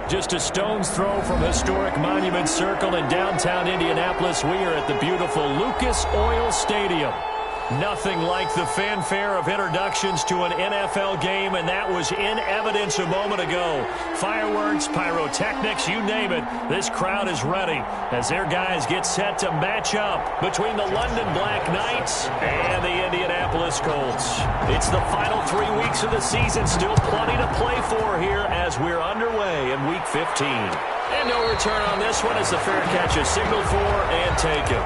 Just a stone's throw from historic Monument Circle in downtown Indianapolis. We are at the beautiful Lucas Oil Stadium. Nothing like the fanfare of introductions to an NFL game, and that was in evidence a moment ago. Fireworks, pyrotechnics, you name it. This crowd is ready as their guys get set to match up between the London Black Knights and the Indianapolis Colts. It's the final 3 weeks of the season. Still plenty to play for here as we're underway in Week 15. And no return on this one as the fair catch is signaled for and taken.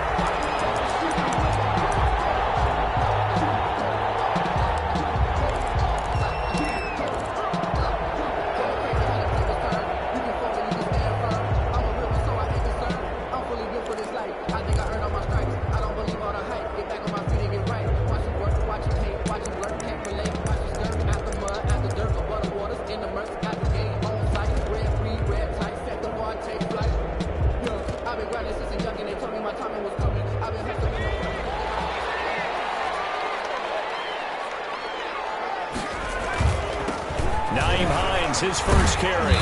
His first carry.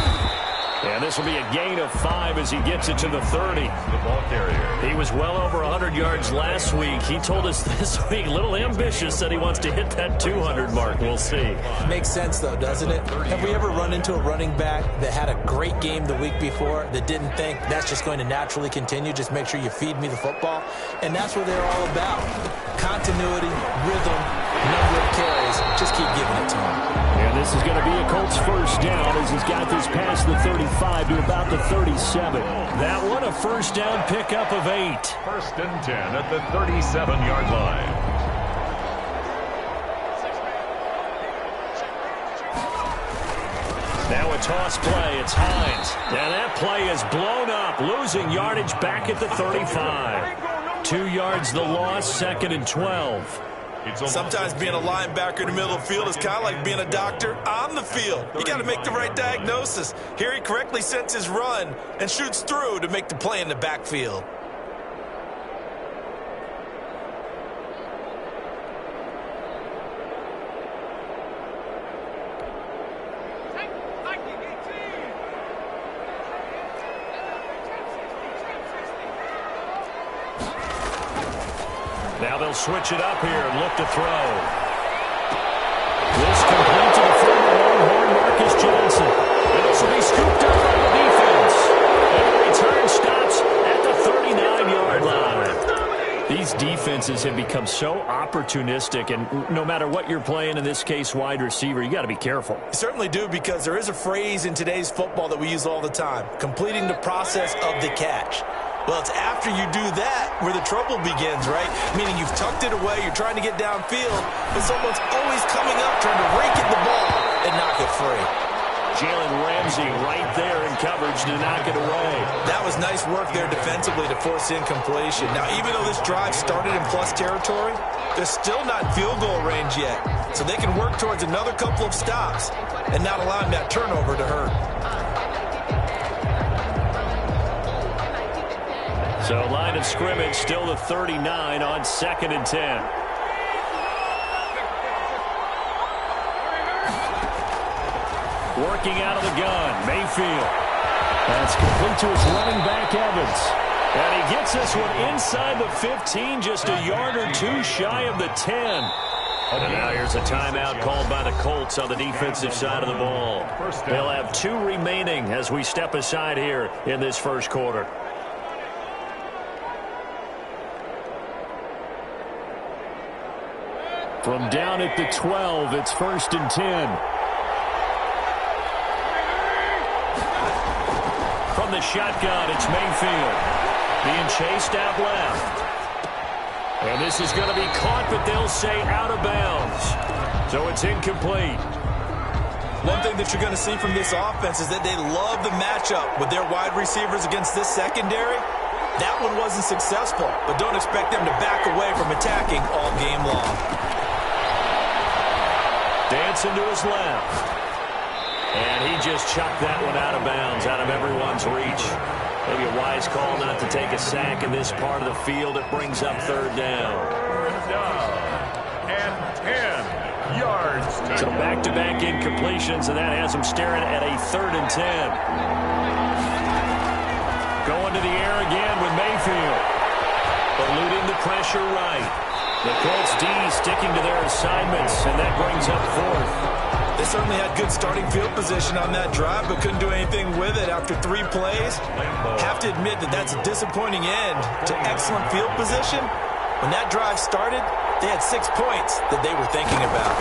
And this will be a gain of 5 as he gets it to the 30. The ball carrier. He was well over 100 yards last week. He told us this week, a little ambitious, that he wants to hit that 200 mark. We'll see. Makes sense, though, doesn't it? Have we ever run into a running back that had a great game the week before that didn't think that's just going to naturally continue? Just make sure you feed me the football. And that's what they're all about. Continuity, rhythm, number of carries. Just keep giving it to him. And this is going to be a Colts first down as he's got this past the 35 to about the 37. That one a first down pickup of 8. First and 10 at the 37-yard line. Now a toss play. It's Hines. And that play is blown up, losing yardage back at the 35. 2 yards the loss, second and 12. Sometimes being a linebacker in the middle of the field is kind of like being a doctor on the field. You got to make the right diagnosis. Here he correctly sets his run and shoots through to make the play in the backfield. Now they'll switch it up here and look to throw. This complete to the former Longhorn Marcus Johnson. And this will be scooped up by the defense. And the return stops at the 39-yard line. These defenses have become so opportunistic, and no matter what you're playing, in this case wide receiver, you got to be careful. You certainly do, because there is a phrase in today's football that we use all the time: completing the process of the catch. Well, it's after you do that where the trouble begins, right? Meaning you've tucked it away, you're trying to get downfield, but someone's always coming up trying to rake at the ball and knock it free. Jalen Ramsey right there in coverage to knock it away. That was nice work there defensively to force incompletion. Now, even though this drive started in plus territory, they're still not in field goal range yet. So they can work towards another couple of stops and not allowing that turnover to hurt. So line of scrimmage still the 39 on second and 10. Working out of the gun, Mayfield. That's complete to his running back, Evans. And he gets this one inside the 15, just a yard or two shy of the 10. And now here's a timeout called by the Colts on the defensive side of the ball. They'll have 2 remaining as we step aside here in this first quarter. From down at the 12, it's first and 10. From the shotgun, it's Mayfield. Being chased out left. And this is going to be caught, but they'll say out of bounds. So it's incomplete. One thing that you're going to see from this offense is that they love the matchup with their wide receivers against this secondary. That one wasn't successful, but don't expect them to back away from attacking all game long. Dancing to his left. And he just chucked that one out of bounds, out of everyone's reach. Maybe a wise call not to take a sack in this part of the field. It brings up third down. And 10 yards to So back-to-back incompletions, and that has them staring at a 3rd and 10. Going to the air again with Mayfield. Eluding the pressure right. The Colts D sticking to their assignments, and that brings up 4th. They certainly had good starting field position on that drive, but couldn't do anything with it after 3 plays. Have to admit that that's a disappointing end to excellent field position. When that drive started, they had 6 points that they were thinking about.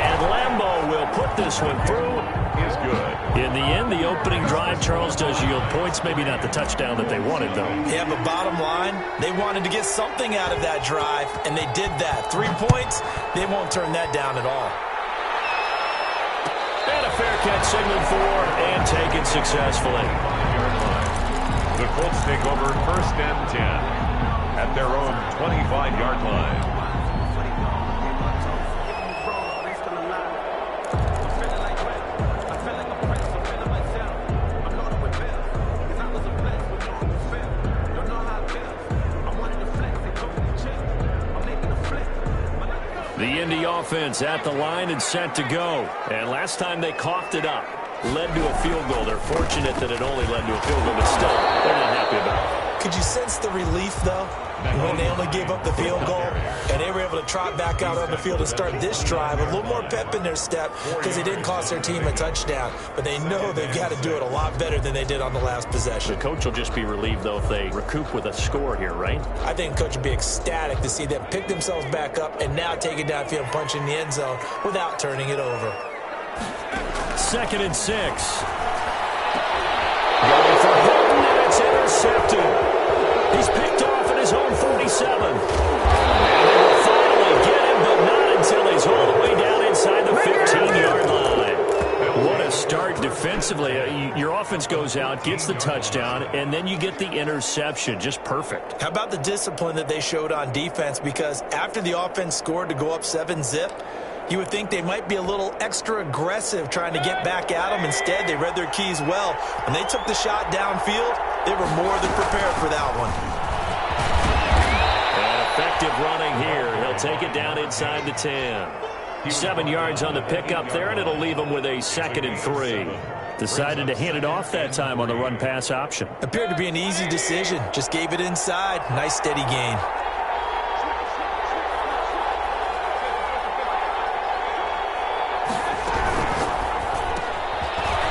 And Lambeau will put this one through. Is good. In the end, the opening drive, Charles, does yield points. Maybe not the touchdown that they wanted, though. Yeah, but bottom line, they wanted to get something out of that drive, and they did that. 3 points, they won't turn that down at all. And a fair catch signaled for and taken successfully. The Colts take over 1st and 10 at their own 25-yard line. The Indy offense at the line and set to go. And last time they coughed it up, led to a field goal. They're fortunate that it only led to a field goal, but still, they're not happy about it. Could you sense the relief, though, when they only gave up the field goal and they were able to trot back out on the field and start this drive? A little more pep in their step because they didn't cost their team a touchdown, but they know they've got to do it a lot better than they did on the last possession. The coach will just be relieved, though, if they recoup with a score here, right? I think the coach would be ecstatic to see them pick themselves back up and now take it downfield and punch in the end zone without turning it over. 2nd and 6. Going for Hilton, and it's intercepted. He's picked off at his own 47. And they will finally get him, but not until he's all the way down inside the 15-yard line. What a start defensively. Your offense goes out, gets the touchdown, and then you get the interception. Just perfect. How about the discipline that they showed on defense? Because after the offense scored to go up 7-zip, you would think they might be a little extra aggressive trying to get back at them. Instead, they read their keys well. When they took the shot downfield, they were more than prepared for that one. And effective running here. He'll take it down inside the 10. 7 yards on the pickup there, and it'll leave him with a 2nd and 3. Decided to hand it off that time on the run-pass option. Appeared to be an easy decision. Just gave it inside. Nice, steady gain.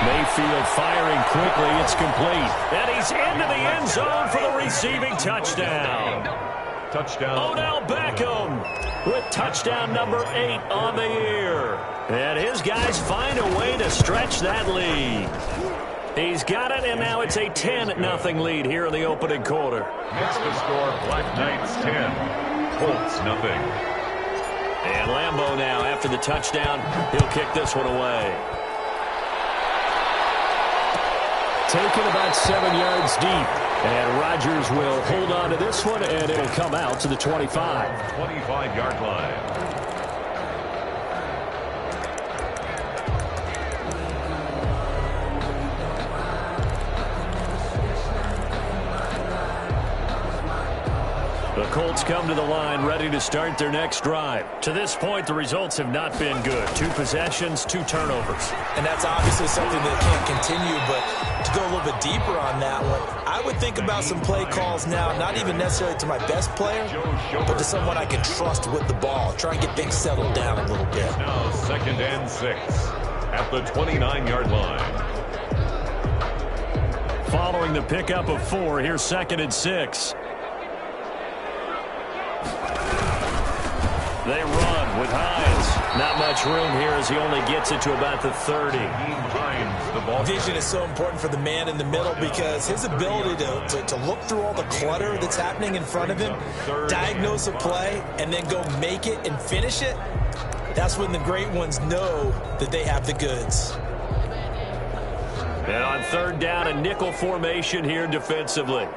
Mayfield firing quickly. It's complete. And he's into the end zone for the receiving touchdown. Touchdown. Odell Beckham with touchdown number 8 on the year. And his guys find a way to stretch that lead. He's got it, and now it's a 10-0 lead here in the opening quarter. Makes the score Black Knights 10, Colts nothing. And Lambeau now, after the touchdown, he'll kick this one away. Taken about 7 yards deep. And Rodgers will hold on to this one, and it'll come out to the 25. 25-yard line. The Colts come to the line ready to start their next drive. To this point, the results have not been good. 2 possessions, 2 turnovers. And that's obviously something that can't continue, but to go a little bit deeper on that one, I would think about some play calls now, not even necessarily to my best player, but to someone I can trust with the ball. Try and get things settled down a little bit. Now 2nd and 6 at the 29-yard line. Following the pickup of 4, here's 2nd and 6. They run with Hines. Not much room here as he only gets it to about the 30. Vision is so important for the man in the middle because his ability to look through all the clutter that's happening in front of him, diagnose a play, and then go make it and finish it, that's when the great ones know that they have the goods. And on 3rd down, a nickel formation here defensively.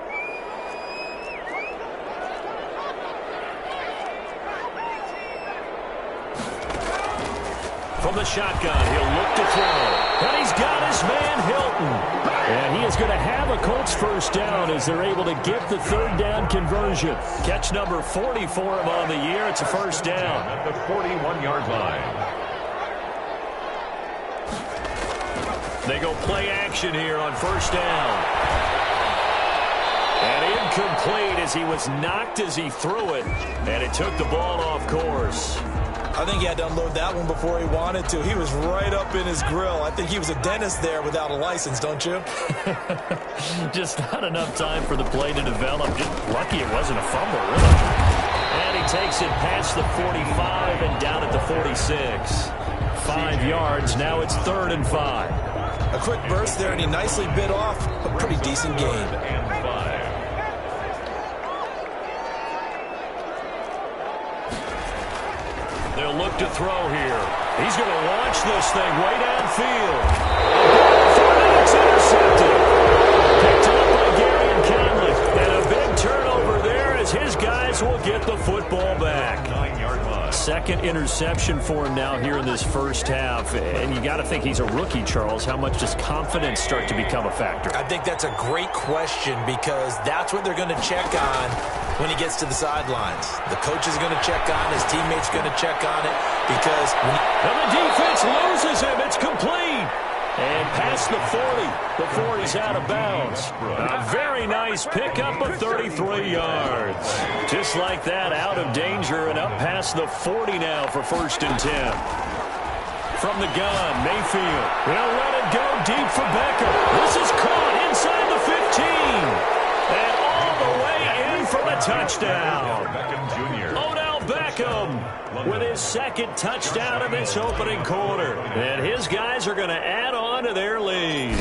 From the shotgun, he'll look to throw. And he's got his man Hilton. And he is going to have a Colts first down as they're able to get the third down conversion. Catch number 40 for him on the year. It's a first down. At the 41-yard line. They go play action here on first down. And incomplete as he was knocked as he threw it. And it took the ball off course. I think he had to unload that one before he wanted to. He was right up in his grill. I think he was a dentist there without a license, don't you? Just not enough time for the play to develop. Just lucky it wasn't a fumble, really. And he takes it past the 45 and down at the 46. 5 yards. Now it's 3rd and 5. A quick burst there, and he nicely bit off a pretty decent gain. And 5. They'll look to throw here. He's going to launch this thing way downfield. It's intercepted. Picked up by Gary and Conley. And a big turnover there as his guys will get the football back. 9-yard line. Second interception for him now here in this first half. And you got to think he's a rookie, Charles. How much does confidence start to become a factor? I think that's a great question because that's what they're going to check on when he gets to the sidelines. The coach is going to check on, his teammates going to check on it because when and the defense loses him. It's complete. And past the 40. The 40's out of bounds. A very nice pickup of 33 yards. Just like that, out of danger and up past the 40 now for 1st and 10. From the gun, Mayfield. They'll let it go deep for Beckham. This is caught inside the 15. And all the way in for the touchdown. Beckham Jr. Odell Beckham with his 2nd touchdown in this opening quarter. And his guys are going to add on to their lead.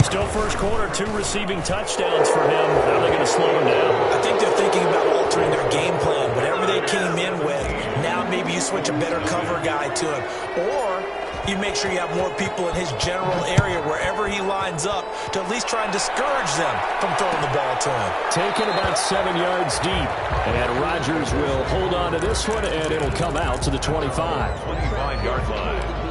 Still first quarter, 2 receiving touchdowns for him. How are they going to slow him down? I think they're thinking about altering their game plan. Whatever they came in with, now maybe you switch a better cover guy to him. Or you make sure you have more people in his general area wherever he lines up to at least try and discourage them from throwing the ball to him. Taken about 7 yards deep. And Rodgers will hold on to this one, and it'll come out to the 25. 25-yard line.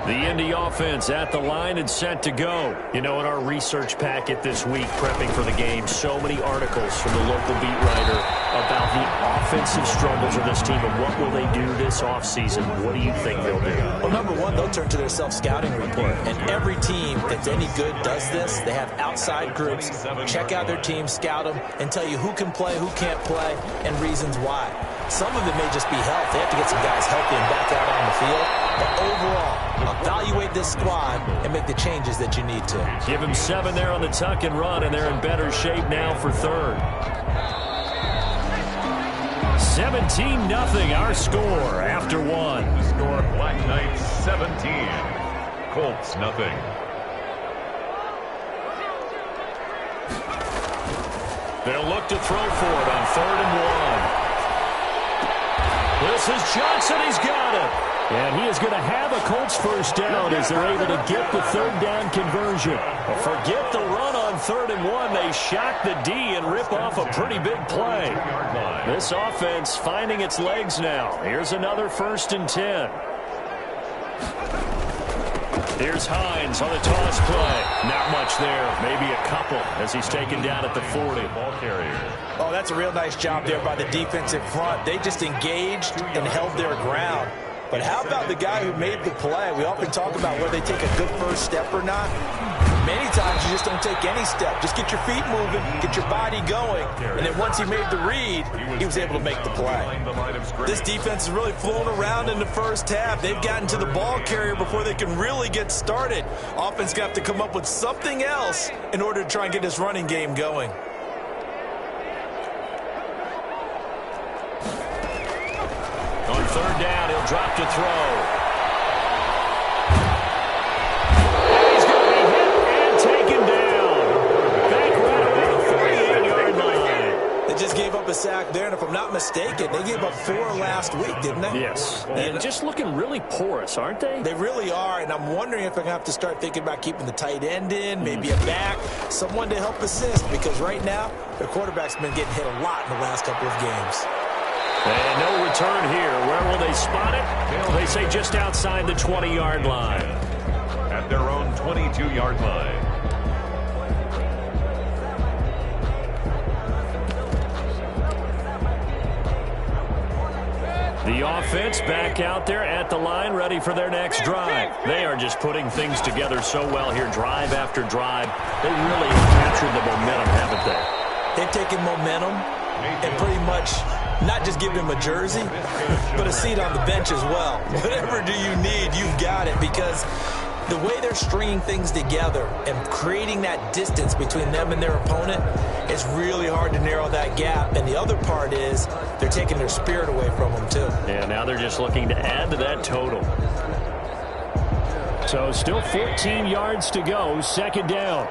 The Indy offense at the line and set to go. You know, in our research packet this week, prepping for the game, so many articles from the local beat writer about the offensive struggles of this team and what will they do this offseason. What do you think they'll do? Well, number one, they'll turn to their self-scouting report. And every team that's any good does this. They have outside groups, check out their team, scout them, and tell you who can play, who can't play, and reasons why. Some of it may just be health. They have to get some guys healthy and back out on the field. But overall, evaluate this squad and make the changes that you need to. Give him 7 there on the tuck and run, and they're in better shape now for 3rd. 17-0 our score after 1. The score, Black Knights 17. Colts nothing. They'll look to throw for it on 3rd and 1. This is Johnson. He's got it. And he is going to have a Colts first down as they're able to get the 3rd down conversion. Forget the run on 3rd and 1. They shock the D and rip off a pretty big play. This offense finding its legs now. Here's another 1st and 10. Here's Hines on the toss play. Not much there. Maybe a couple as he's taken down at the 40. Ball carrier. Oh, that's a real nice job there by the defensive front. They just engaged and held their ground. But how about the guy who made the play? We often talk about whether they take a good first step or not. Many times you just don't take any step. Just get your feet moving, get your body going. And then once he made the read, he was able to make the play. This defense is really flown around in the first half. They've gotten to the ball carrier before they can really get started. Offense got to come up with something else in order to try and get this running game going. On 3rd down, he'll drop to throw. He's going to be hit and taken down. Back right around the 48-yard line. They just gave up a sack there, and if I'm not mistaken, they gave up 4 last week, didn't they? Yes. And just looking really porous, aren't they? They really are, and I'm wondering if I'm going to have to start thinking about keeping the tight end in, maybe a back, someone to help assist, because right now, their quarterback's been getting hit a lot in the last couple of games. And no return here. Where will they spot it? They say just outside the 20-yard line. At their own 22-yard line. The offense back out there at the line, ready for their next drive. They are just putting things together so well here, drive after drive. They really have captured the momentum, haven't they? They've taken momentum and pretty much not just given him a jersey, but a seat on the bench as well. Whatever do you need, you've got it, because the way they're stringing things together and creating that distance between them and their opponent, it's really hard to narrow that gap. And the other part is they're taking their spirit away from them, too. Yeah, now they're just looking to add to that total. So still 14 yards to go, second down.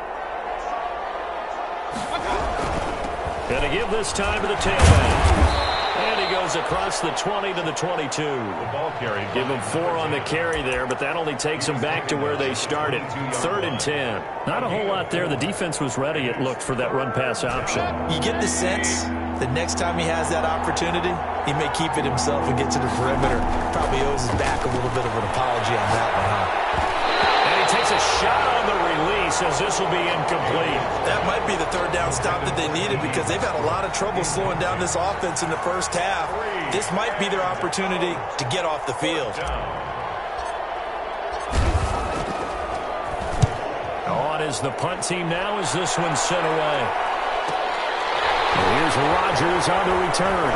Going to give this time to the tailback. And he goes across the 20 to the 22. The ball carry. Give him 4 on the carry there, but that only takes them back to where they started. 3rd and 10. Not a whole lot there. The defense was ready, it looked, for that run-pass option. You get the sense that next time he has that opportunity, he may keep it himself and get to the perimeter. Probably owes his back a little bit of an apology on that one, huh? And he takes a shot on the release as this will be incomplete. That might be the 3rd down stop that they needed, because they've had a lot of trouble slowing down this offense in the first half. This might be their opportunity to get off the field. On is the punt team now as this one's sent away. And here's Rodgers on the return.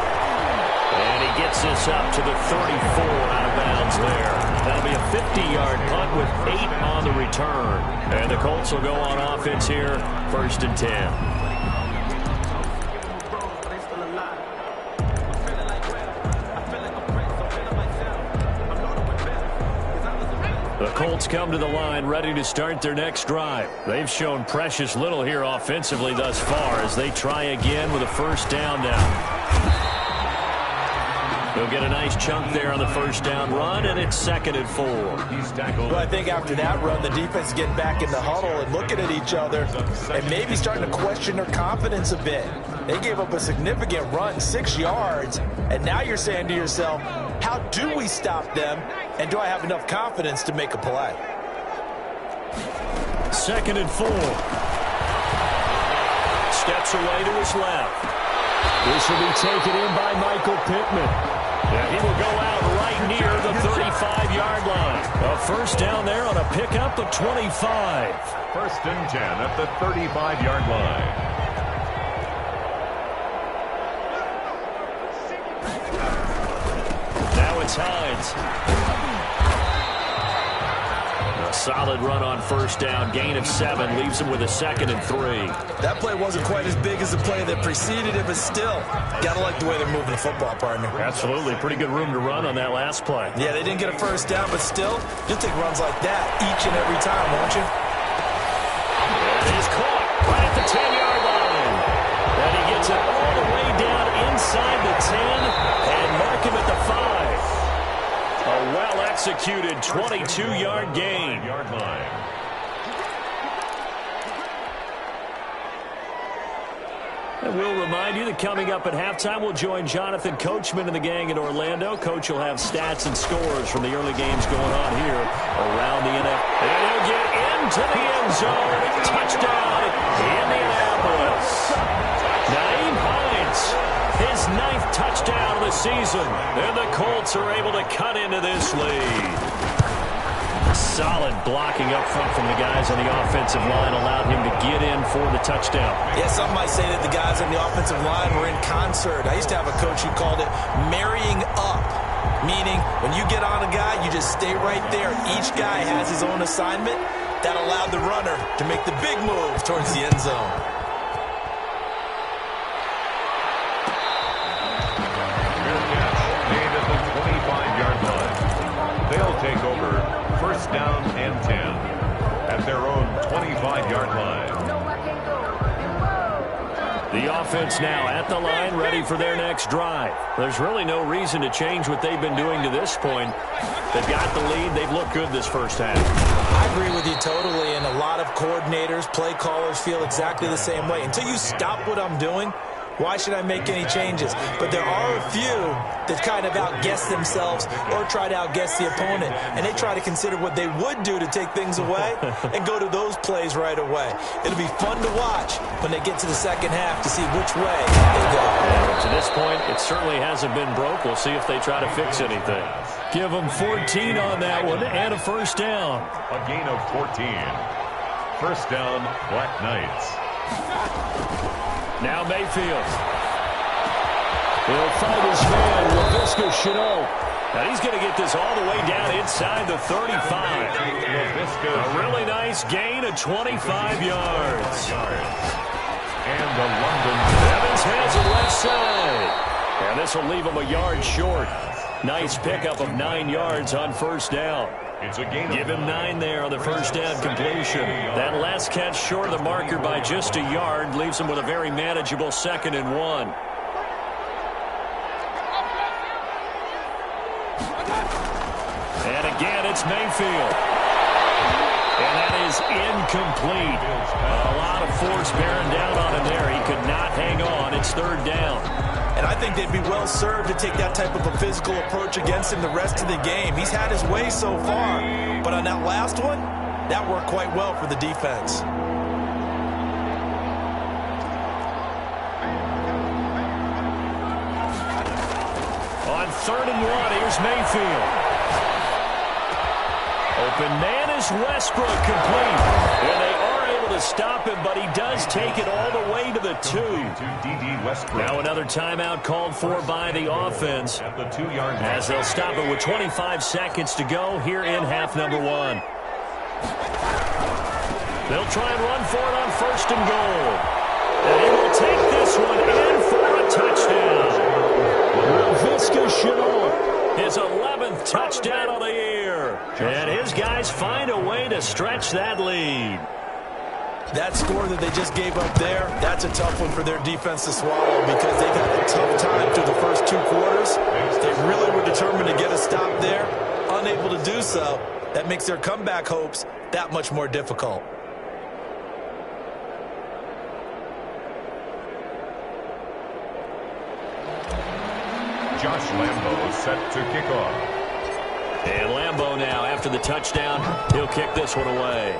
And he gets this up to the 34 out of bounds there. That'll be a 50-yard punt with 8 on the return. And the Colts will go on offense here, 1st and 10. The Colts come to the line ready to start their next drive. They've shown precious little here offensively thus far as they try again with a 1st down now. They'll get a nice chunk there on the 1st down run, and it's 2nd and 4. Well, I think after that run, the defense is getting back in the huddle and looking at each other and maybe starting to question their confidence a bit. They gave up a significant run, 6 yards, and now you're saying to yourself, how do we stop them, and do I have enough confidence to make a play? 2nd and 4. Steps away to his left. This will be taken in by Michael Pittman. And he will go out right near the 35-yard line. A 1st down there on a pickup of 25. 1st and 10 at the 35-yard line. Now it's Hines. A solid run on 1st down. Gain of 7 leaves him with a 2nd and 3. That play wasn't quite as big as the play that preceded it, but still, got to like the way they're moving the football, partner. Absolutely. Pretty good room to run on that last play. Yeah, they didn't get a 1st down, but still, you'll take runs like that each and every time, won't you? And he's caught right at the 10-yard line. And he gets it all the way down inside the 10 and mark him at the 5. A well-executed 22-yard gain. And we'll remind you that coming up at halftime, we'll join Jonathan Coachman and the gang in Orlando. Coach will have stats and scores from the early games going on here around the NFL. And he'll get into the end zone. Touchdown, Indianapolis. Naeem Hines, his 9th touchdown of the season. And the Colts are able to cut into this lead. Solid blocking up front from the guys on the offensive line allowed him to get in for the touchdown. Yeah, some might say that the guys on the offensive line were in concert. I used to have a coach who called it marrying up, meaning when you get on a guy, you just stay right there. Each guy has his own assignment. That allowed the runner to make the big move towards the end zone. Made at the 25-yard line. They'll take over 1st down and 10 at their own 25-yard line. The The offense now at the line, ready for their next drive. There's really no reason to change what they've been doing to this point. They've got the lead. They've looked good this first half. I agree with you totally, and a lot of coordinators, play callers feel exactly the same way. Until you stop what I'm doing, why should I make any changes? But there are a few that kind of outguess themselves or try to outguess the opponent, and they try to consider what they would do to take things away and go to those plays right away. It'll be fun to watch when they get to the second half to see which way they go. Yeah, to this point, it certainly hasn't been broke. We'll see if they try to fix anything. Give them 14 on that one and a first down. A gain of 14. First down, Black Knights. Now Mayfield. He'll fight his man, LaVisca Chenault. Now he's going to get this all the way down inside the 35. A really nice gain of 25 yards. And the London Evans has it left side. And this will leave him a yard short. Nice pickup of 9 yards on first down. Give him 9 there on the first down completion. That last catch short of the marker by just a yard leaves him with a very manageable 2nd and 1. And again, it's Mayfield. And that is incomplete. A lot of force bearing down on him there. He could not hang on. It's 3rd down. And I think they'd be well served to take that type of a physical approach against him the rest of the game. He's had his way so far, but on that last one, that worked quite well for the defense. On 3rd and 1, here's Mayfield. Open man is Westbrook, complete. And they are able to stop him, but he does take it all the way to the 2. Now another timeout called for by the offense at the 2-yard line, as they'll stop it with 25 seconds to go here in half number 1. They'll try and run for it on 1st and goal. And he will take this one in for a touchdown. LaVisca Chenault, his 11th touchdown of the year. And his guys find a way to stretch that lead. That score that they just gave up there, that's a tough one for their defense to swallow because they've had a tough time through the first 2 quarters. They really were determined to get a stop there, unable to do so. That makes their comeback hopes that much more difficult. Josh Lambo set to kick off. And Lambo now, after the touchdown, he'll kick this one away.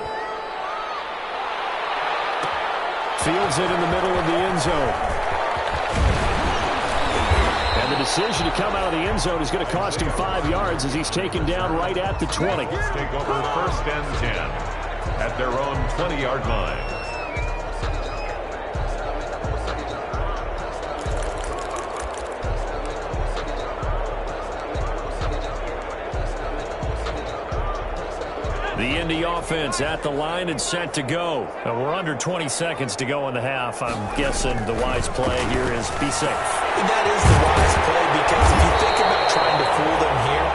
Fields it in the middle of the end zone. And the decision to come out of the end zone is going to cost him 5 yards as he's taken down right at the 20. Let's take over 1st and 10 at their own 20-yard line. The Indy offense at the line and set to go. Now we're under 20 seconds to go in the half. I'm guessing the wise play here is be safe. That is the wise play because if you think about trying to fool them here,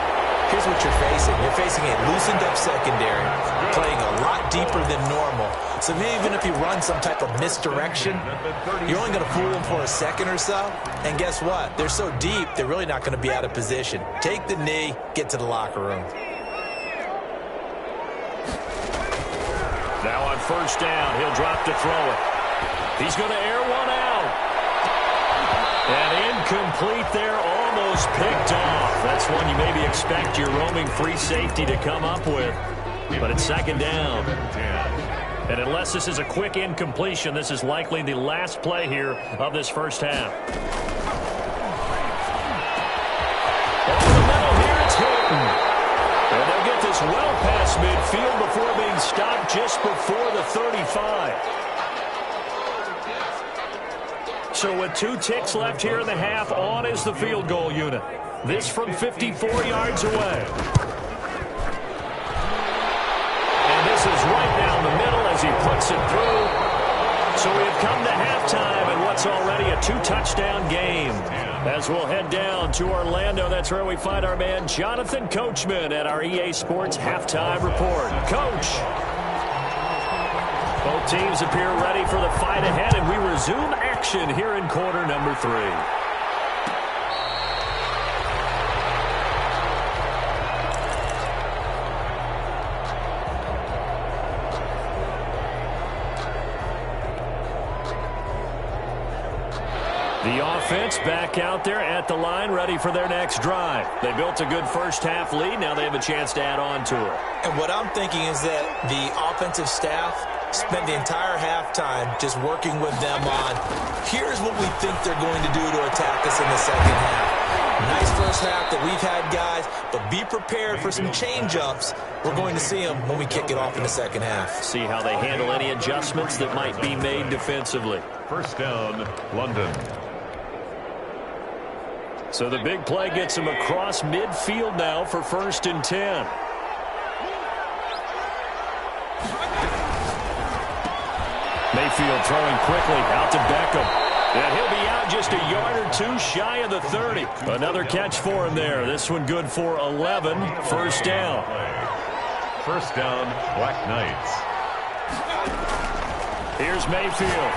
here's what you're facing. You're facing a loosened up secondary, playing a lot deeper than normal. So even if you run some type of misdirection, you're only going to fool them for a second or so. And guess what? They're so deep, they're really not going to be out of position. Take the knee, get to the locker room. Now on 1st down, he'll drop to throw it. He's going to air one out. And incomplete there, almost picked off. That's one you maybe expect your roaming free safety to come up with. But it's 2nd down. And unless this is a quick incompletion, this is likely the last play here of this first half. Over the middle here, it's Hilton. And they'll get this well past midfield before being stopped just before the 35. So with 2 ticks left here in the half, on is the field goal unit. This from 54 yards away. And this is right down the middle as he puts it through. So we have come to halftime in what's already a 2-touchdown game. As we'll head down to Orlando, that's where we find our man Jonathan Coachman at our EA Sports Halftime Report. Coach. Both teams appear ready for the fight ahead, and we resume action action here in quarter number 3. The offense back out there at the line, ready for their next drive. They built a good first-half lead. Now they have a chance to add on to it. And what I'm thinking is that the offensive staff spent the entire halftime just working with them on, here's what we think they're going to do to attack us in the second half. Nice first half that we've had, guys, but be prepared for some change-ups. We're going to see them when we kick it off in the second half. See how they handle any adjustments that might be made defensively. First down, London. So the big play gets him across midfield now for 1st and 10. Mayfield throwing quickly out to Beckham. And he'll be out just a yard or 2 shy of the 30. Another catch for him there. This one good for 11. First down. First down, Black Knights. Here's Mayfield.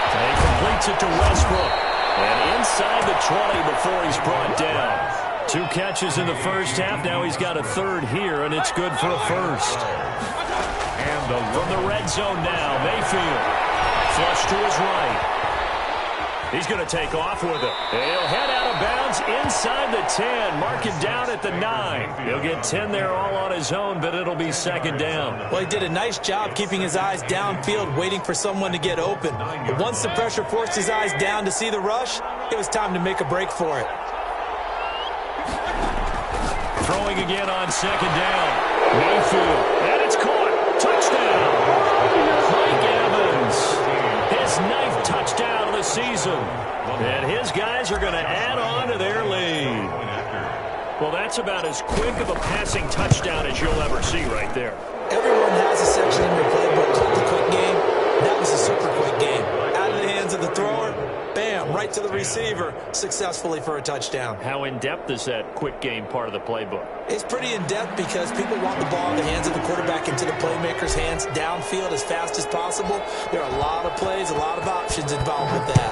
And he completes it to Westbrook. And inside the 20 before he's brought down. 2 catches in the first half. Now he's got a 3rd here, and it's good for a first. And from the red zone now, Mayfield. Flush to his right. He's going to take off with it. He'll head out of bounds inside the 10. Mark it down at the 9. He'll get 10 there all on his own, but it'll be 2nd down. Well, he did a nice job keeping his eyes downfield, waiting for someone to get open. But once the pressure forced his eyes down to see the rush, it was time to make a break for it. Throwing again on 2nd down. Mayfield. And it's caught. Touchdown. Mike Evans. His 9th touchdown of the season. And his guys are going to add on to their lead. Well, that's about as quick of a passing touchdown as you'll ever see right there. Everyone has a section in their playbook called the quick game. That was a super quick game. Out of the hands of the thrower, bam, right to the receiver, successfully for a touchdown. How in-depth is that quick game part of the playbook? It's pretty in-depth because people want the ball in the hands of the quarterback into the playmaker's hands downfield as fast as possible. There are a lot of plays, a lot of options involved with that.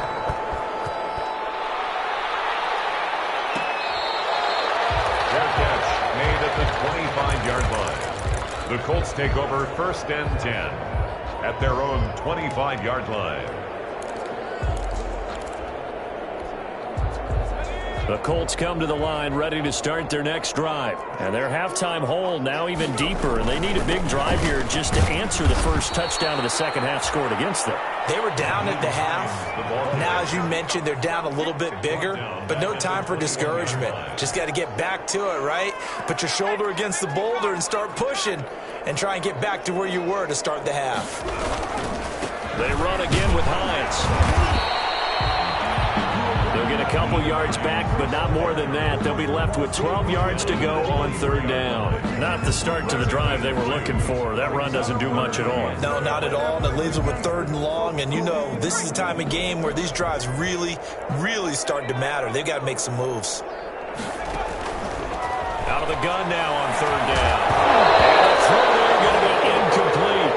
their catch made at the 25-yard line. The Colts take over 1st and 10 at their own 25-yard line. The Colts come to the line ready to start their next drive. And their halftime hole now even deeper. And they need a big drive here just to answer the first touchdown of the second half scored against them. They were down at the half. Now, as you mentioned, they're down a little bit bigger. But no time for discouragement. Just got to get back to it, right? Put your shoulder against the boulder and start pushing. And try and get back to where you were to start the half. They run again with Hines. They'll get a couple yards back, but not more than that. They'll be left with 12 yards to go on 3rd down. Not the start to the drive they were looking for. That run doesn't do much at all. No, not at all, and it leaves them with 3rd and long. And, you know, this is the time of game where these drives really, really start to matter. They've got to make some moves. Out of the gun now on 3rd down. And the throw there going to be incomplete.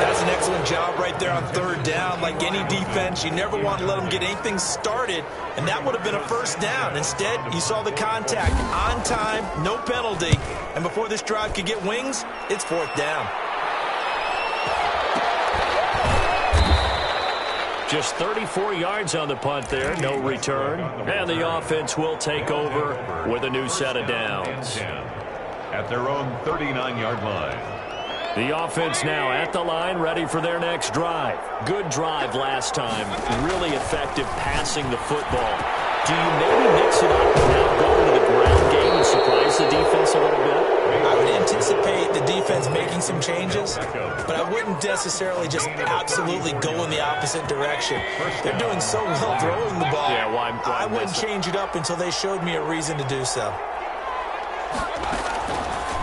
That's an excellent job right there on 3rd down. Like any defense, you never want to let them get anything started, and that would have been a 1st down. Instead, you saw the contact on time, no penalty, and before this drive could get wings, it's 4th down. Just 34 yards on the punt there, no return. And the offense will take over with a new set of downs. At their own 39-yard line. The offense now at the line, ready for their next drive. Good drive last time. Really effective passing the football. Do you maybe mix it up and now go to the ground game and surprise the defense a little bit? I would anticipate the defense making some changes, but I wouldn't necessarily just absolutely go in the opposite direction. They're doing so well throwing the ball. Yeah, why I wouldn't change it up until they showed me a reason to do so.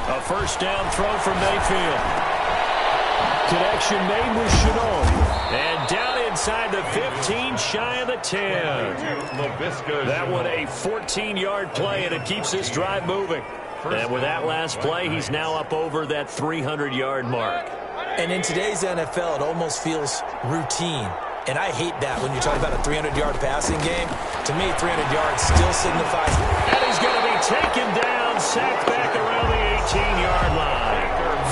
A 1st down throw from Mayfield. Connection made with Chenault. And down inside the 15, shy of the 10. That one a 14-yard play, and it keeps this drive moving. And with that last play, he's now up over that 300-yard mark. And in today's NFL, it almost feels routine. And I hate that when you're talking about a 300-yard passing game. To me, 300 yards still signifies. And he's going to be taken down, sacked back around the 18-yard line.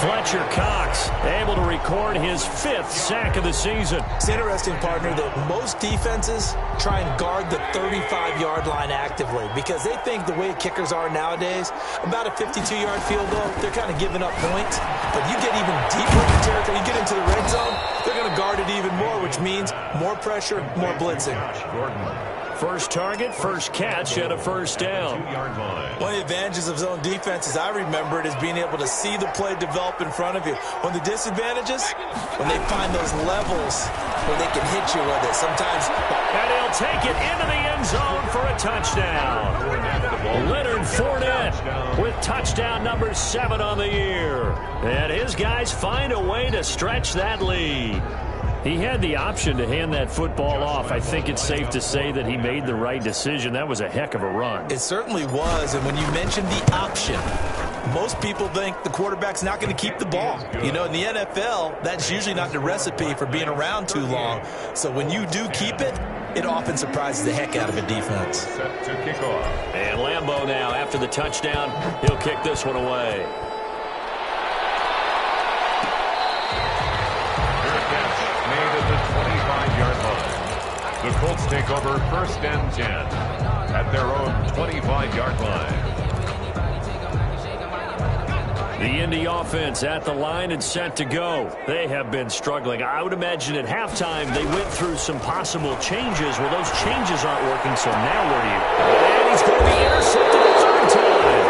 Fletcher Cox able to record his 5th sack of the season. It's interesting, partner, that most defenses try and guard the 35-yard line actively because they think the way kickers are nowadays, about a 52-yard field goal, they're kind of giving up points. But you get even deeper in the territory, you get into the red zone, they're going to guard it even more, which means more pressure, more blitzing. First target, first catch, and a first down. One of the advantages of zone defense, as I remember it, is being able to see the play develop in front of you. One of the disadvantages, when they find those levels where they can hit you with it. Sometimes. And he'll take it into the end zone for a touchdown. Leonard Fournette with touchdown number 7 on the year. And his guys find a way to stretch that lead. He had the option to hand that football off. I think it's safe to say that he made the right decision. That was a heck of a run. It certainly was. And when you mentioned the option, most people think the quarterback's not going to keep the ball. You know, in the NFL, that's usually not the recipe for being around too long. So when you do keep it, it often surprises the heck out of a defense. Set to kick off. And Lambeau now, after the touchdown, he'll kick this one away. The Colts take over 1st and 10 at their own 25-yard line. The Indy offense at the line and set to go. They have been struggling. I would imagine at halftime they went through some possible changes. Well, those changes aren't working, so now where do you... And he's going to be intercepted a 3rd time.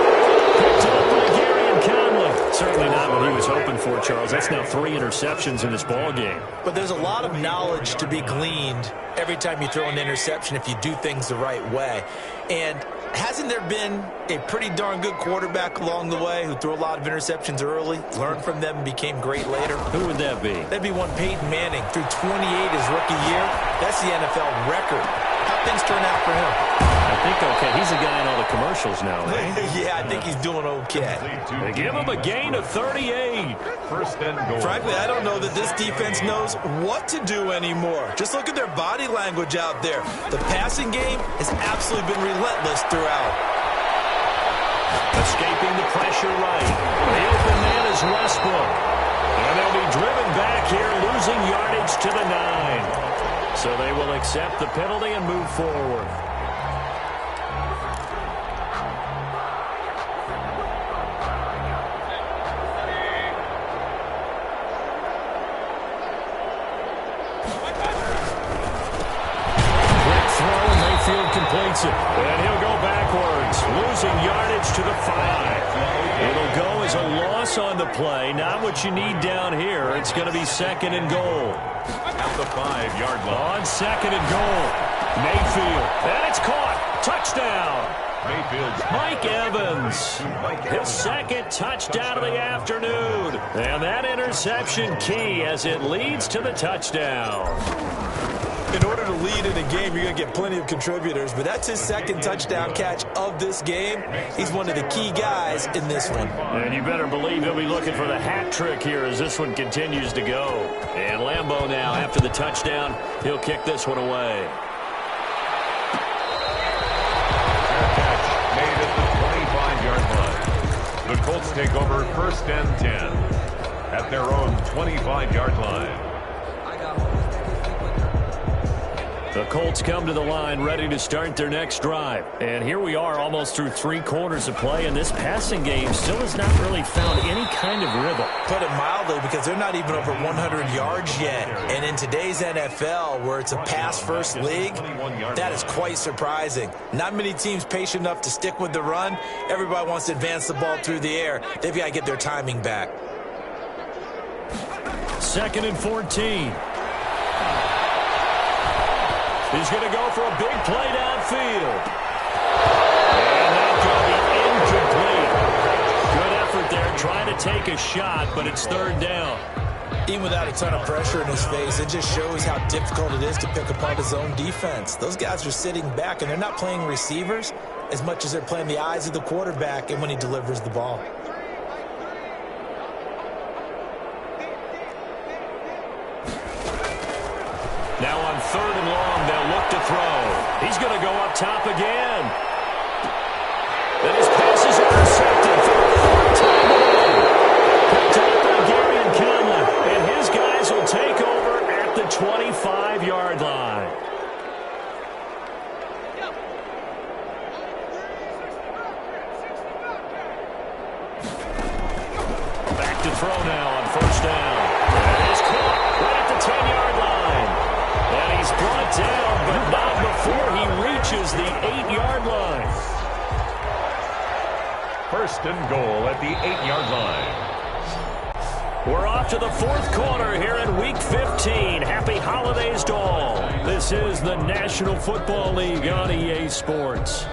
Picked up by Gary and Conley. Certainly not what he was hoping for, Charles. That's now 3 interceptions in this ball game. But there's a lot of knowledge to be gleaned every time you throw an interception if you do things the right way. And hasn't there been a pretty darn good quarterback along the way who threw a lot of interceptions early, learned from them, and became great later? Who would that be? That'd be one Peyton Manning. Threw 28 his rookie year. That's the NFL record. How things turn out for him? I think okay. He's a guy in all the commercials now, eh? Yeah, I think he's doing okay. They give him a gain of 38. 1st and goal. Frankly, I don't know that this defense knows what to do anymore. Just look at their body language out there. The passing game has absolutely been relentless throughout. Escaping the pressure right. The open man is Westbrook. And they'll be driven back here, losing yardage to the 9. So they will accept the penalty and move forward. Completes it, and he'll go backwards, losing yardage to the 5. It'll go as a loss on the play, not what you need down here. It's going to be 2nd and goal. At the 5-yard line. On 2nd and goal, Mayfield, and it's caught. Touchdown. Mike Evans, his 2nd touchdown of the afternoon. And that interception key as it leads to the touchdown. In order to lead in a game, you're going to get plenty of contributors, but that's his 2nd touchdown catch of this game. He's one of the key guys in this one. And you better believe he'll be looking for the hat trick here as this one continues to go. And Lambeau now, after the touchdown, he'll kick this one away. Made at the 25-yard line. The Colts take over 1st and 10 at their own 25-yard line. The Colts come to the line ready to start their next drive. And here we are almost through 3 quarters of play, and this passing game still has not really found any kind of rhythm. Put it mildly, because they're not even over 100 yards yet. And in today's NFL, where it's a pass-first league, that is quite surprising. Not many teams patient enough to stick with the run. Everybody wants to advance the ball through the air. They've got to get their timing back. 2nd and 14. He's going to go for a big play downfield. And that's going to be incomplete. Good effort there, trying to take a shot, but it's 3rd down. Even without a ton of pressure in his face, it just shows how difficult it is to pick apart his own defense. Those guys are sitting back, and they're not playing receivers as much as they're playing the eyes of the quarterback and when he delivers the ball. Now on 3rd and long. They'll look to throw. He's going to go up top again. And his pass is intercepted for the 4th time today. Picked up by Gary and Conlon. And his guys will take over at the 25-yard line. Back to throw now on 1st down. And he's caught right at the 10-yard line. And he's brought down, but not before he reaches the 8-yard line. 1st and goal at the 8-yard line. We're off to the 4th quarter here in Week 15. Happy holidays to all. This is the National Football League on EA Sports.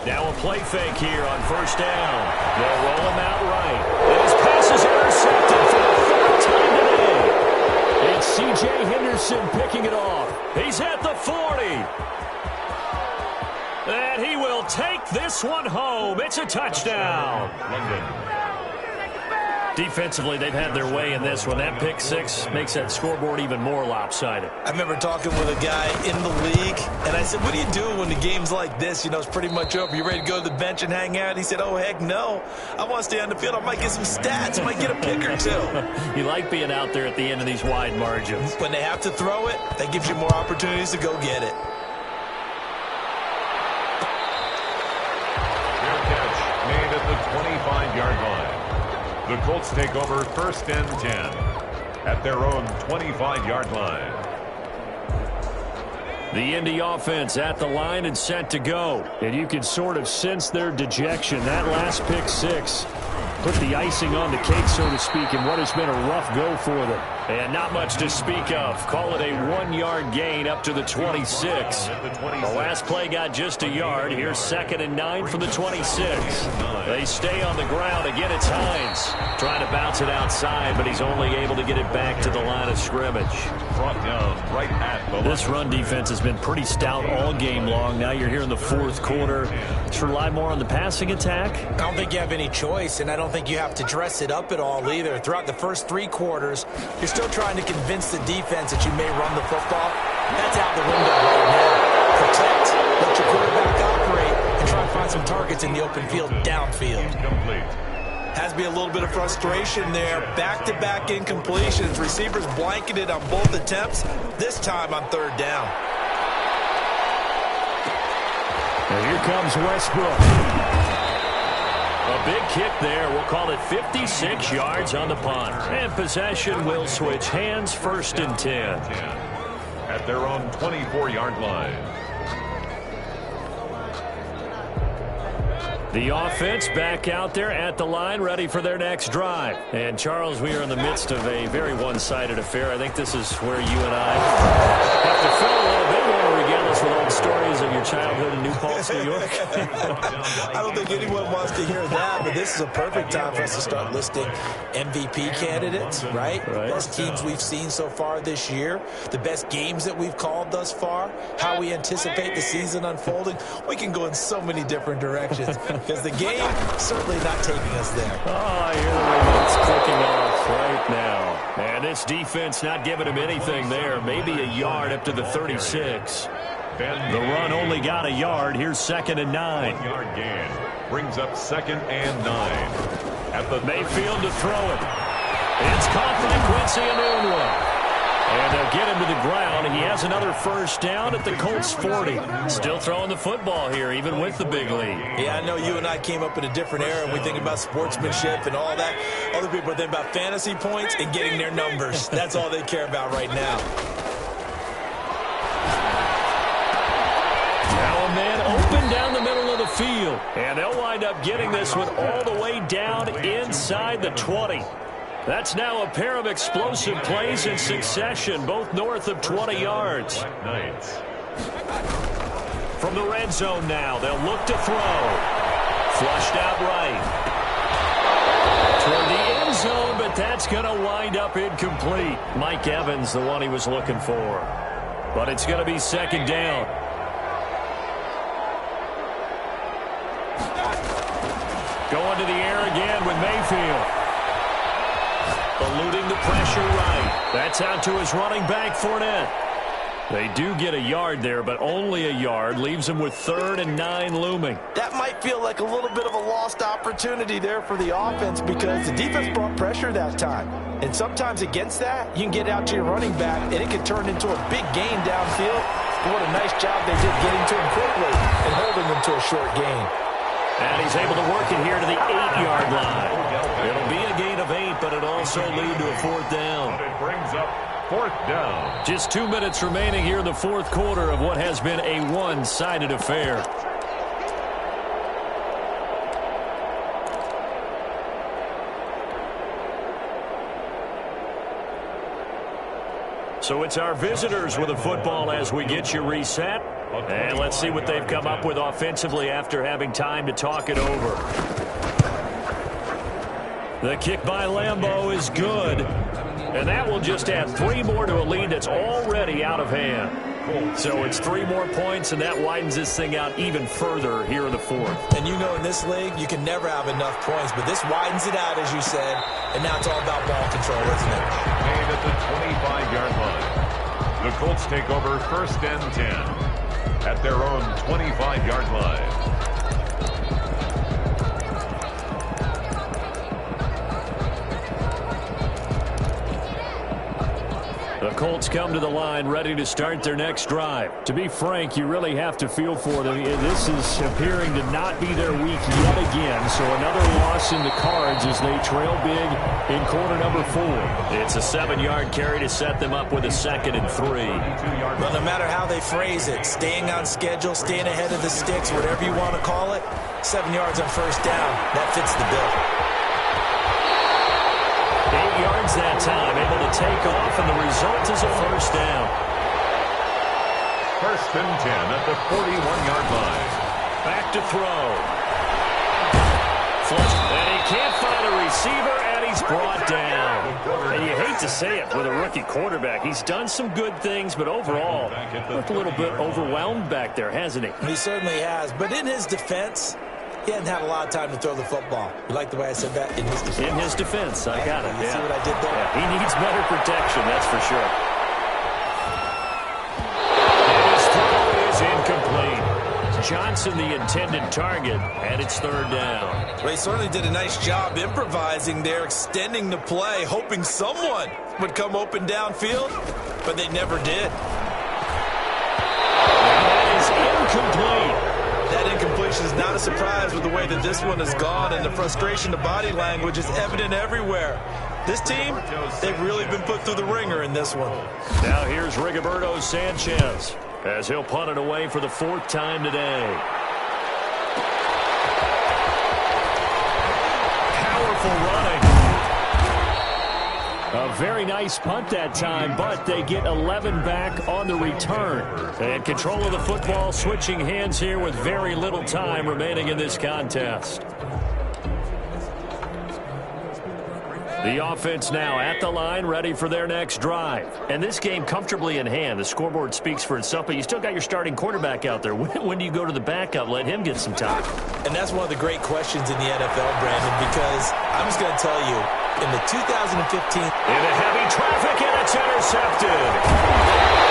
Now a play fake here on 1st down. They'll roll him out right. And his pass is intercepted for the 4th time today. It's C.J. Henderson picking it off. He's at the 40. And he will take this one home. It's a touchdown. Defensively, they've had their way in this one. That pick six makes that scoreboard even more lopsided. I remember talking with a guy in the league, and I said, what do you do when the game's like this? You know, it's pretty much over. You ready to go to the bench and hang out? He said, oh, heck no. I want to stay on the field. I might get some stats. I might get a pick or two. You like being out there at the end of these wide margins. When they have to throw it, that gives you more opportunities to go get it. Fair catch made at the 25-yard line. The Colts take over 1st and 10 at their own 25-yard line. The Indy offense at the line and set to go. And you can sort of sense their dejection. That last pick six put the icing on the cake, so to speak, in what has been a rough go for them. And not much to speak of. Call it a 1-yard gain up to the 26. The last play got just a yard. Here's 2nd and 9 from the 26. They stay on the ground. Again, it's Hines trying to bounce it outside, but he's only able to get it back to the line of scrimmage. Brought down right at the This run defense has been pretty stout all game long. Now you're here in the 4th quarter. Let's rely more on the passing attack. I don't think you have any choice, and I don't think you have to dress it up at all either. Throughout the first 3 quarters, you're still trying to convince the defense that you may run the football. That's out the window right now. Protect, let your quarterback operate, and try to find some targets in the open field downfield. Complete. Has to be a little bit of frustration there. Back-to-back incompletions. Receivers blanketed on both attempts, this time on 3rd down. And here comes Westbrook. A big kick there. We'll call it 56 yards on the punt. And possession will switch hands. 1st and 10. At their own 24-yard line. The offense back out there at the line, ready for their next drive. And, Charles, we are in the midst of a very one-sided affair. I think this is where you and I have to fill a little bit. You want to regale us with old stories of your childhood in New Paltz, New York? I don't think anyone wants to hear that, but this is a perfect time for us to start listing MVP candidates, right? Best teams we've seen so far this year, the best games that we've called thus far, how we anticipate the season unfolding. We can go in so many different directions. Because the game certainly not taking us there. Oh, I hear the remotes clicking off right now. And this defense not giving him anything there. Maybe a yard up to the 36. The run only got a yard. Here's 2nd and 9. 1-yard gain brings up 2nd and 9. At the Mayfield to throw it. It's caught by Quincy Enunwa. And they'll get him to the ground. He has another 1st down at the Colts 40. Still throwing the football here, even with the big lead. Yeah, I know you and I came up in a different era, and we think about sportsmanship and all that. Other people are thinking about fantasy points and getting their numbers. That's all they care about right now. Now a man open down the middle of the field. And they'll wind up getting this one all the way down inside the 20. That's now a pair of explosive plays in succession, both north of 20 yards. From the red zone now, they'll look to throw. Flushed out right. Toward the end zone, but that's going to wind up incomplete. Mike Evans, the one he was looking for. But it's going to be 2nd down. Going to the air again with Mayfield. Eluding the pressure right. That's out to his running back, Fournette. They do get a yard there, but only a yard. Leaves them with 3rd and 9 looming. That might feel like a little bit of a lost opportunity there for the offense because the defense brought pressure that time. And sometimes against that, you can get out to your running back, and it can turn into a big gain downfield. But what a nice job they did getting to him quickly and holding him to a short gain. And he's able to work it here to the 8-yard line. It'll be a gain of 8, but it'll also lead to a 4th down. It brings up 4th down. Just 2 minutes remaining here in the 4th quarter of what has been a one-sided affair. So it's our visitors with the football as we get you reset. And let's see what they've come up with offensively after having time to talk it over. The kick by Lambeau is good. And that will just add 3 more to a lead that's already out of hand. So it's 3 more points, and that widens this thing out even further here in the 4th. And you know in this league, you can never have enough points, but this widens it out, as you said, and now it's all about ball control, isn't it? Made at the 25-yard line. The Colts take over 1st and 10 at their own 25-yard line. The Colts come to the line ready to start their next drive. To be frank, you really have to feel for them. This is appearing to not be their week yet again, so another loss in the cards as they trail big in quarter number 4. It's a 7-yard carry to set them up with a 2nd and 3. Well, no matter how they phrase it, staying on schedule, staying ahead of the sticks, whatever you want to call it, 7 yards on 1st down, that fits the bill. 8 yards that time, able to take off, and the result is a 1st down. 1st and 10 at the 41-yard line. Back to throw. Flush, and he can't find a receiver, and he's brought down. And you hate to say it with a rookie quarterback. He's done some good things, but overall, looked a little bit overwhelmed back there, hasn't he? He certainly has, but in his defense, he hadn't had a lot of time to throw the football. You like the way I said that? In his defense. In his defense, I got it. You see what I did there? Yeah, he needs better protection, that's for sure. And his throw is incomplete. Johnson the intended target, and it's 3rd down. Well, he certainly did a nice job improvising there, extending the play, hoping someone would come open downfield, but they never did. And that is incomplete. That incompletion is not a surprise with the way that this one has gone, and the frustration, the body language is evident everywhere. This team, they've really been put through the ringer in this one. Now here's Rigoberto Sanchez as he'll punt it away for the 4th time today. Powerful running. A very nice punt that time, but they get 11 back on the return. And control of the football switching hands here with very little time remaining in this contest. The offense now at the line, ready for their next drive. And this game comfortably in hand. The scoreboard speaks for itself, but you still got your starting quarterback out there. When do you go to the backup? Let him get some time. And that's one of the great questions in the NFL, Brandon, because I'm just going to tell you, in the 2015... Into heavy traffic, and it's intercepted.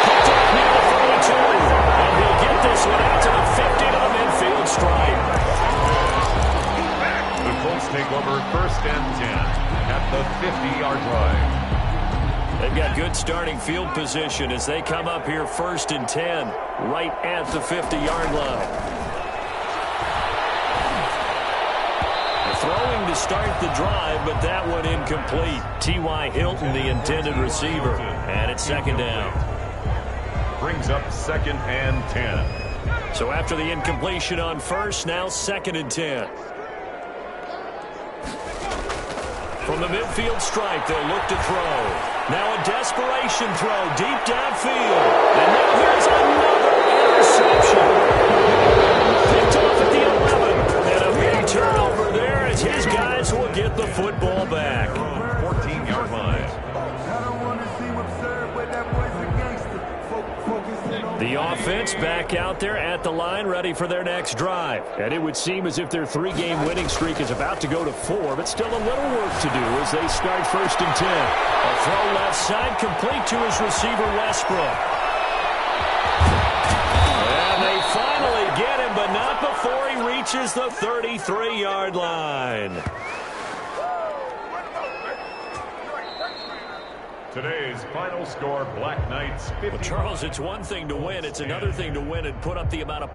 Picked up near the 42, and he'll get this one out to the 50 to the midfield stripe. The Colts take over 1st and 10 at the 50-yard line. They've got good starting field position as they come up here 1st and 10, right at the 50-yard line. Throwing to start the drive, but that one incomplete. T.Y. Hilton, the intended receiver, and it's 2nd down. Brings up 2nd and 10. So after the incompletion on 1st, now 2nd and 10. From the midfield stripe, they'll look to throw. Now a desperation throw deep downfield. And now here's another interception. Picked off at the 11. And a big turnover there as his guys will get the football back. 14-yard line. I don't want to seem absurd, but that boy's a gangster. Focus in on The offense back out there at the line, ready for their next drive. And it would seem as if their 3-game winning streak is about to go to 4, but still a little work to do as they start 1st and 10. A throw left side, complete to his receiver, Westbrook. And they finally get him, but not before he reaches the 33-yard line. Today's final score, Black Knights 50. Well, Charles, it's one thing to win. It's another thing to win and put up the amount of